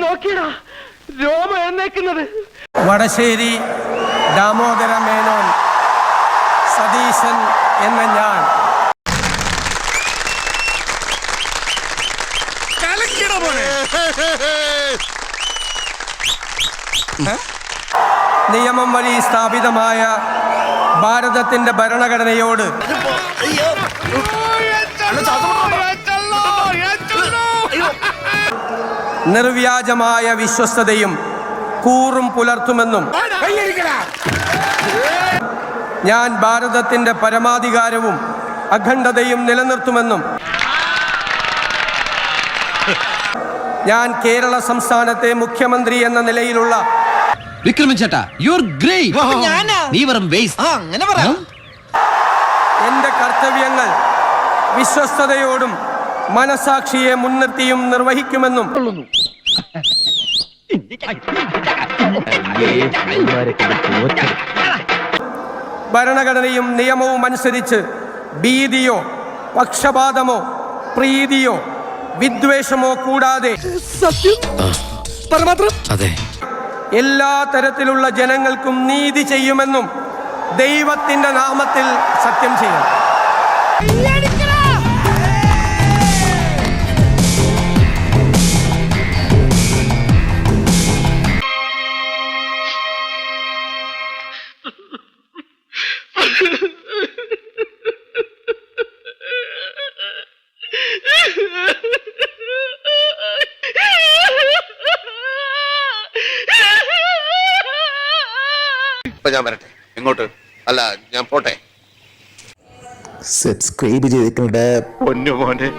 നോക്കിയടാ രോമ എഴുന്നേക്കുന്നത്. വടശ്ശേരി ദാമോദര മേനോൻ സതീശൻ എന്ന ഞാൻ നിയമം വഴി സ്ഥാപിതമായ ഭാരതത്തിന്റെ ഭരണഘടനയോട് നിർവ്യാജമായ വിശ്വസ്തതയും കൂറും പുലർത്തുമെന്നും ഞാൻ ഭാരതത്തിന്റെ പരമാധികാരവും അഖണ്ഡതയും നിലനിർത്തുമെന്നും ഞാൻ കേരള സംസ്ഥാനത്തെ മുഖ്യമന്ത്രി എന്ന നിലയിലുള്ള വിക്രമൻ ചേട്ടാ യു ആർ ഗ്രേറ്റ്. നീ വെറും വേസ്റ്റ്. അങ്ങനെ പറയാം. എന്റെ കർത്തവ്യങ്ങൾ വിശ്വസ്തയോടും മനസാക്ഷിയെ മുൻനിർത്തിയും നിർവഹിക്കുമെന്നും ഭരണഘടനയും നിയമവും അനുസരിച്ച് ഭീതിയോ പക്ഷപാതമോ പ്രീതിയോ വിദ്വേഷമോ കൂടാതെ എല്ലാ തരത്തിലുള്ള ജനങ്ങൾക്കും നീതി ചെയ്യുമെന്നും ദൈവത്തിന്റെ നാമത്തിൽ സത്യം ചെയ്യും. ഞാൻ വരട്ടെ. എങ്ങോട്ട്? അല്ല, ഞാൻ പോട്ടെ. സബ്സ്ക്രൈബ് ചെയ്തിട്ടുണ്ട് പൊന്നു മോനെ.